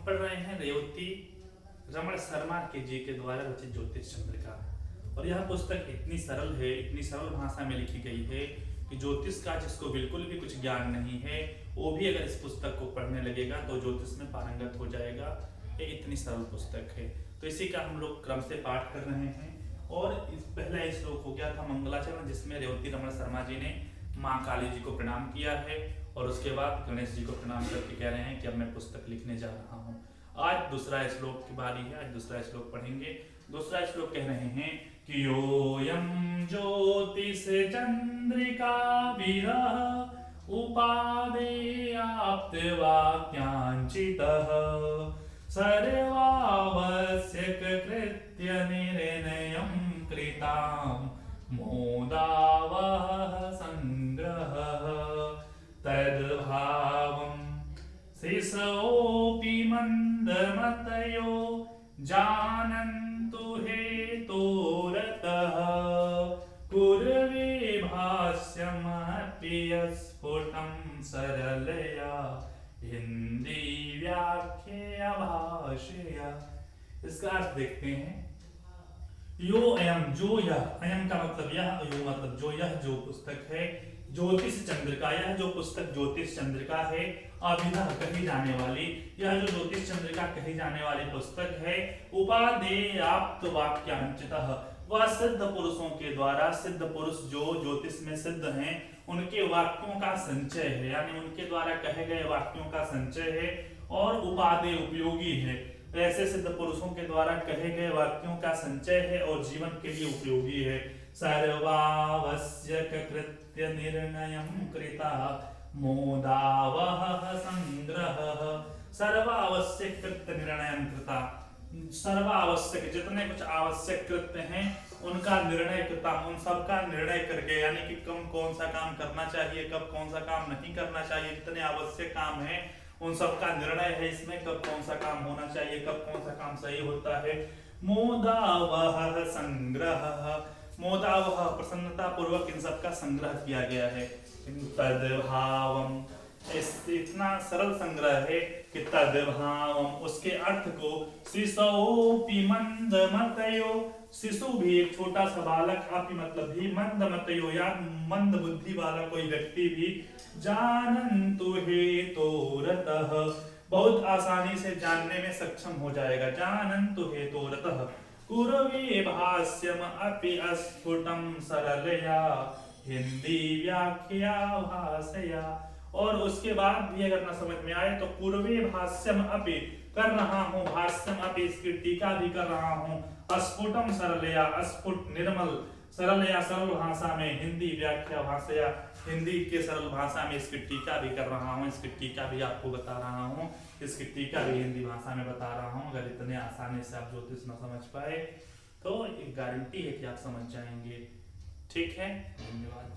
पढ़ रहे हैं रेवती रमण शर्मा के जी के द्वारा रचित ज्योतिष चंद्रिका। और यह पुस्तक इतनी सरल है, इतनी सरल भाषा में लिखी गई है कि ज्योतिष का जिसको बिल्कुल भी कुछ ज्ञान नहीं है वो भी अगर इस पुस्तक को पढ़ने लगेगा तो ज्योतिष में पारंगत हो जाएगा। ये इतनी सरल पुस्तक है। तो इसी का हम लोग क्रम से पाठ कर रहे हैं। और पहला श्लोक हो गया था मंगलाचरण, जिसमें रेवती रमण शर्मा जी ने माँ काली जी को प्रणाम किया है और उसके बाद गणेश जी को प्रणाम करके कह रहे हैं कि अब मैं पुस्तक लिखने जा रहा हूँ। आज दूसरा श्लोक की बारी है। आज दूसरा श्लोक पढ़ेंगे। दूसरा श्लोक कह रहे हैं कि योऽयं ज्योतिष चंद्रिका विरह उपादेयाप्त वाक्यांचितः सर्वावश्यक कृत्य निर्णयं कृतां मोदावह संग्रहः तद्भावं शिशोऽपि मन्दमतयो जानन्तु हेतोरतः कुर्वे भाष्यमपि स्फुटं सरलया हिंदी व्याख्या भाषया। इसका अर्थ देखते हैं। यो अयम, जो यह, अयम का मतलब यह, यो मतलब जो, यह जो पुस्तक है ज्योतिष चंद्रिका, यह जो पुस्तक ज्योतिष चंद्रिका है, अभिनव कही जाने वाली, यह जो ज्योतिष चंद्रिका कही जाने वाली पुस्तक है, उपादेयाप्त वाक्यांचितः, वह सिद्ध पुरुषों के द्वारा, सिद्ध पुरुष जो ज्योतिष में सिद्ध हैं उनके वाक्यों का संचय है, यानी उनके द्वारा कहे गए वाक्यों का संचय है। और उपादेय उपयोगी है, ऐसे सिद्ध पुरुषों के द्वारा कहे गए वाक्यों का संचय है और जीवन के लिए उपयोगी है। सर्वावश्यक कृत्य निर्णयं कृता मोदावह संग्रहः, सर्वावश्यक कृत्य निर्णयं कृता, सर्वावश्यक जितने कुछ आवश्यक कृत्य हैं उनका निर्णय करता, उन सब का निर्णय करके, यानी कि कब कौन सा काम करना चाहिए, कब कौन सा काम नहीं करना चाहिए, जितने आवश्यक काम हैं उन सब का निर्णय है इसमें, कब कौन सा काम होना चाहिए, कब कौन सा काम सही होता है। मोदावह संग्रहः, मोदावह प्रसन्नता पूर्वक इन सब का संग्रह किया गया है। तद्भावम्, इतना सरल संग्रह है कि तद्भावम्, उसके अर्थ को शिशोऽपि मन्दमतयो, शिशु भी एक छोटा सा बालक, अपि मतलब भी, मंदमतयो या मंद बुद्धि वाला कोई व्यक्ति भी, जानन्तु हेतोरतः, बहुत आसानी से जानने में सक्षम हो जाएगा। जानन्तु हेतोरतः कुर्वे भाष्यम अपि स्फुटं सरलया हिंदी व्याख्या भाषया। और उसके बाद भी अगर न समझ में आए तो कुर्वे भाष्यम अपि, कर रहा हूँ, भाष्यम अपि इसकी टीका भी कर रहा हूँ, स्फुटम सरलया, स्फुट निर्मल, सरलया सरल भाषा में, हिंदी व्याख्या भाषया, हिंदी के सरल भाषा में इसकी टीका भी कर रहा हूँ, इसकी टीका भी आपको बता रहा हूँ, इसकी टीका भी हिंदी भाषा में बता रहा हूँ। अगर इतने आसानी से आप ज्योतिष न समझ पाए तो एक गारंटी है कि आप समझ जाएंगे। ठीक है, धन्यवाद।